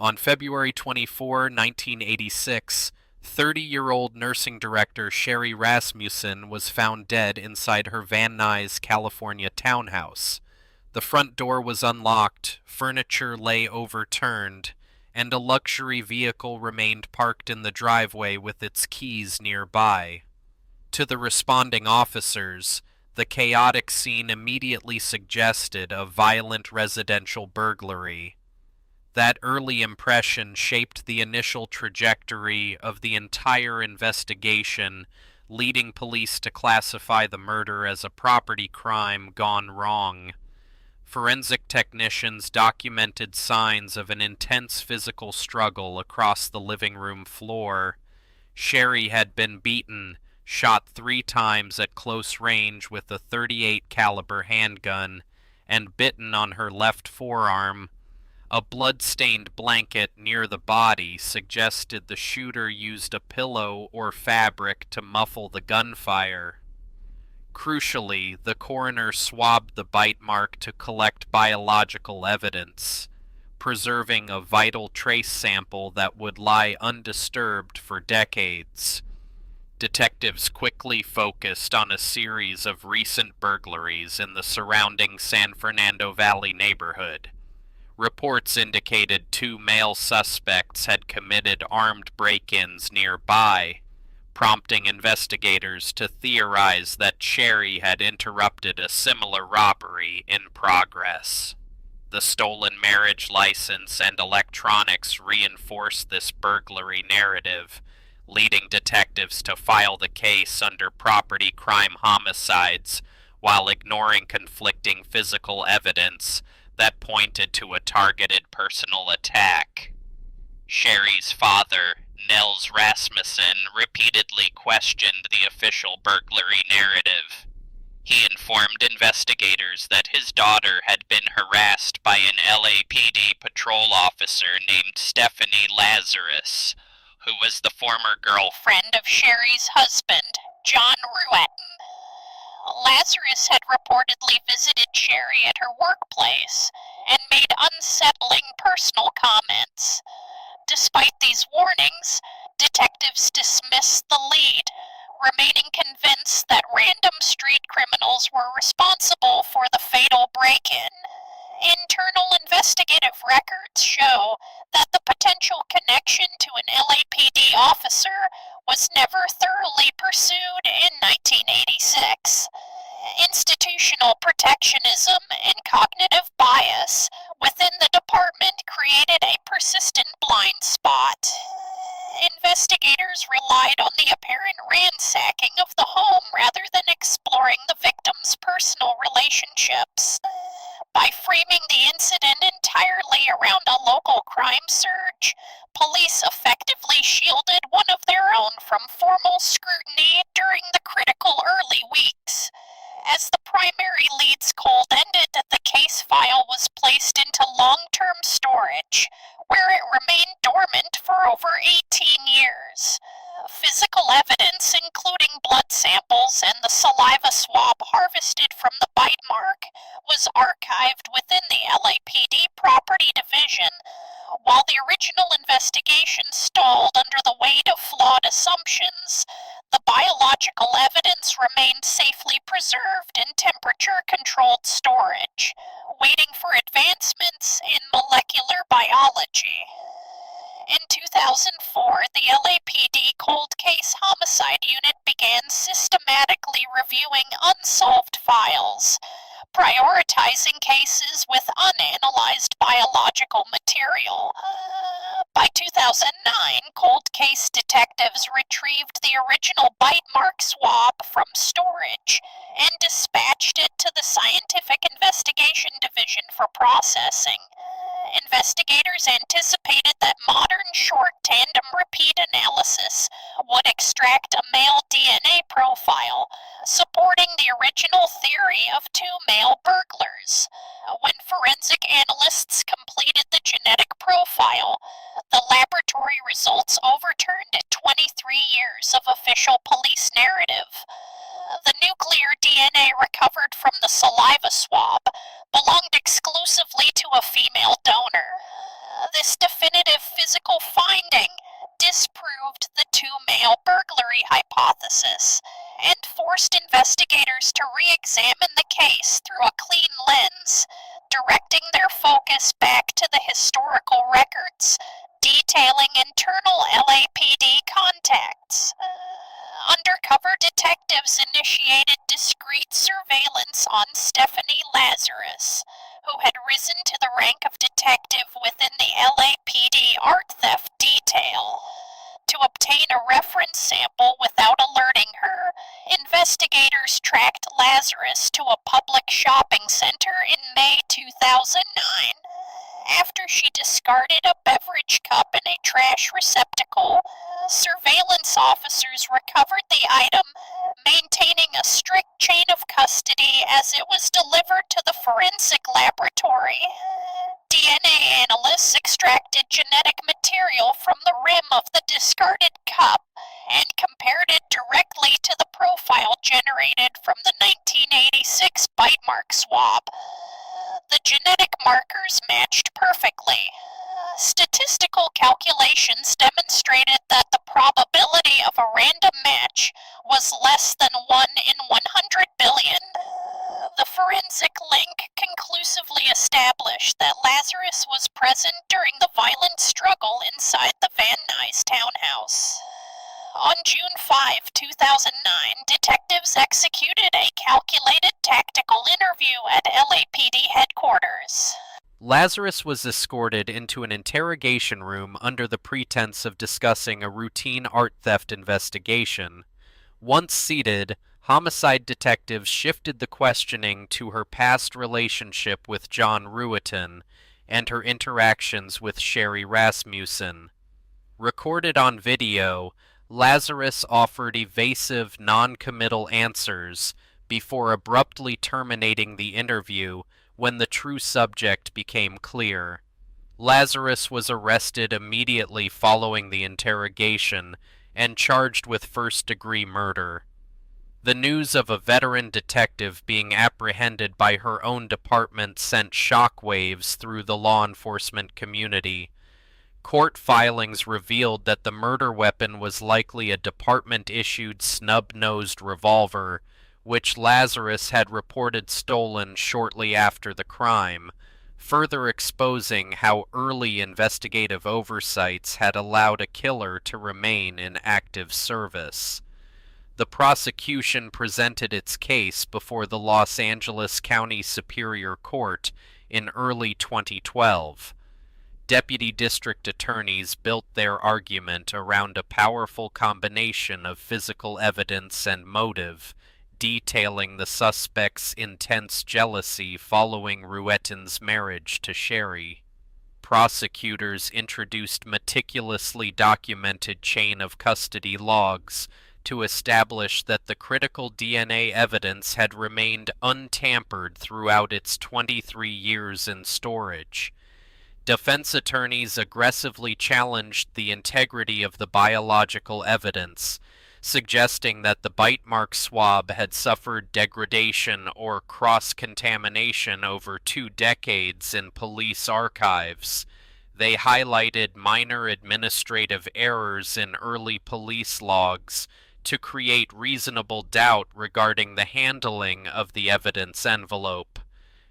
On February 24, 1986, 30-year-old nursing director Sherri Rasmussen was found dead inside her Van Nuys, California townhouse. The front door was unlocked, furniture lay overturned, and a luxury vehicle remained parked in the driveway with its keys nearby. To the responding officers, the chaotic scene immediately suggested a violent residential burglary. That early impression shaped the initial trajectory of the entire investigation, leading police to classify the murder as a property crime gone wrong. Forensic technicians documented signs of an intense physical struggle across the living room floor. Sherri had been beaten, shot 3 times at close range with a .38 caliber handgun, and bitten on her left forearm. A blood-stained blanket near the body suggested the shooter used a pillow or fabric to muffle the gunfire. Crucially, the coroner swabbed the bite mark to collect biological evidence, preserving a vital trace sample that would lie undisturbed for decades. Detectives quickly focused on a series of recent burglaries in the surrounding San Fernando Valley neighborhood. Reports indicated 2 male suspects had committed armed break-ins nearby, prompting investigators to theorize that Sherri had interrupted a similar robbery in progress. The stolen marriage license and electronics reinforced this burglary narrative, leading detectives to file the case under property crime homicides while ignoring conflicting physical evidence that pointed to a targeted personal attack. Sherri's father, Nuys Rasmussen, repeatedly questioned the official burglary narrative. He informed investigators that his daughter had been harassed by an LAPD patrol officer named Stephanie Lazarus, who was the former girlfriend of Sherri's husband, John Ruetten. Lazarus had reportedly visited Sherri at her workplace and made unsettling personal comments. Despite these warnings, detectives dismissed the lead, remaining convinced that random street criminals were responsible for the fatal break-in. Internal investigative records show that the potential connection to an LAPD officer was never thoroughly pursued in 1986. Institutional protectionism and cognitive bias within the department created a persistent blind spot. Investigators relied on the apparent ransacking of the home rather than exploring the victim's personal relationships. By framing the incident entirely around a local crime surge, police effectively shielded one of their own from formal scrutiny during the critical early weeks. As the primary lead's cold ended, the case file was placed into long-term storage, where it remained dormant for over 18 years. Physical evidence, including blood samples and the saliva swab harvested from the bite mark, was archived within the LAPD Property Division, while the original investigation stalled under the weight of flawed assumptions. The biological evidence remained safely preserved in temperature-controlled storage, waiting for advancements in molecular biology. In 2004, the LAPD Cold Case Homicide Unit began systematically reviewing unsolved files, prioritizing cases with unanalyzed biological material. By 2009, cold case detectives retrieved the original bite mark swab from storage and dispatched it to the Scientific Investigation Division for processing. Investigators anticipated that modern short tandem repeat analysis would extract a male DNA profile, supporting the original theory of 2 male burglars. When forensic analysts completed the genetic profile, the laboratory results overturned 23 years of official police narrative. The nuclear DNA recovered from the saliva swab belonged exclusively to a female donor. This definitive physical finding disproved the two-male burglary hypothesis and forced investigators to re-examine the case through a clean lens, directing their focus back to the historical records, detailing internal LAPD contacts. Undercover detectives initiated discreet surveillance on Stephanie Lazarus, who had risen to the rank of detective within the LAPD art theft detail. To obtain a reference sample without alerting her, investigators tracked Lazarus to a public shopping center in May 2009. After she discarded a beverage cup in a trash receptacle, surveillance officers recovered the item, maintaining a strict chain of custody as it was delivered to the forensic laboratory. DNA analysts extracted genetic material from the rim of the discarded cup and compared it directly to the profile generated from the 1986 bite mark swab. The genetic markers matched perfectly. Statistical calculations demonstrated that the probability of a random match was less than 1 in 100 billion. The forensic link conclusively established that Lazarus was present during the violent struggle inside the Van Nuys townhouse. On June 5, 2009, detectives executed a calculated tactical interview at LAPD headquarters. Lazarus was escorted into an interrogation room under the pretense of discussing a routine art theft investigation. Once seated, homicide detectives shifted the questioning to her past relationship with John Rueton and her interactions with Sherri Rasmussen. Recorded on video, Lazarus offered evasive, non-committal answers before abruptly terminating the interview when the true subject became clear. Lazarus was arrested immediately following the interrogation and charged with first-degree murder. The news of a veteran detective being apprehended by her own department sent shockwaves through the law enforcement community. Court filings revealed that the murder weapon was likely a department-issued snub-nosed revolver, which Lazarus had reported stolen shortly after the crime, further exposing how early investigative oversights had allowed a killer to remain in active service. The prosecution presented its case before the Los Angeles County Superior Court in early 2012. Deputy district attorneys built their argument around a powerful combination of physical evidence and motive, detailing the suspect's intense jealousy following Rueton's marriage to Sherri. Prosecutors introduced meticulously documented chain of custody logs to establish that the critical DNA evidence had remained untampered throughout its 23 years in storage. Defense attorneys aggressively challenged the integrity of the biological evidence, suggesting that the bite mark swab had suffered degradation or cross-contamination over 2 decades in police archives. They highlighted minor administrative errors in early police logs to create reasonable doubt regarding the handling of the evidence envelope.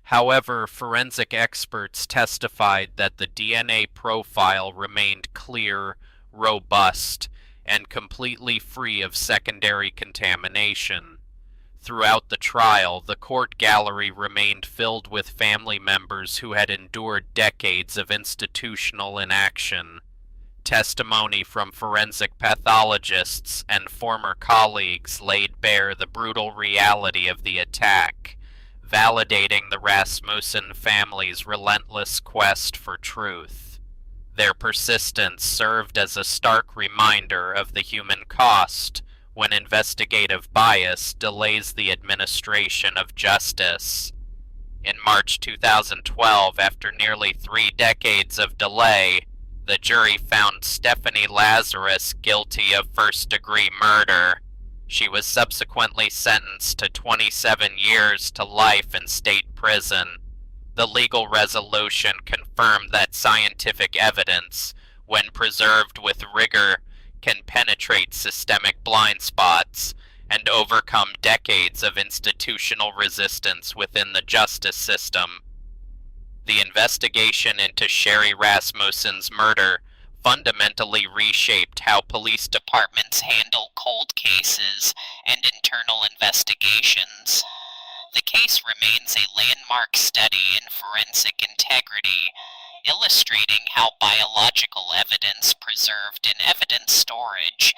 However, forensic experts testified that the DNA profile remained clear, robust, and completely free of secondary contamination. Throughout the trial, the court gallery remained filled with family members who had endured decades of institutional inaction. Testimony from forensic pathologists and former colleagues laid bare the brutal reality of the attack, validating the Rasmussen family's relentless quest for truth. Their persistence served as a stark reminder of the human cost when investigative bias delays the administration of justice. In March 2012, after nearly 3 decades of delay, the jury found Stephanie Lazarus guilty of first-degree murder. She was subsequently sentenced to 27 years to life in state prison. The legal resolution confirmed that scientific evidence, when preserved with rigor, can penetrate systemic blind spots and overcome decades of institutional resistance within the justice system. The investigation into Sherri Rasmussen's murder fundamentally reshaped how police departments handle cold cases and internal investigations. The case remains a landmark study in forensic integrity, illustrating how biological evidence preserved in evidence storage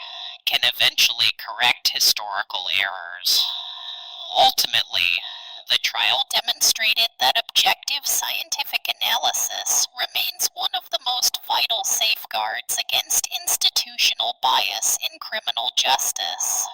can eventually correct historical errors. Ultimately, the trial demonstrated that objective scientific analysis remains one of the most vital safeguards against institutional bias in criminal justice.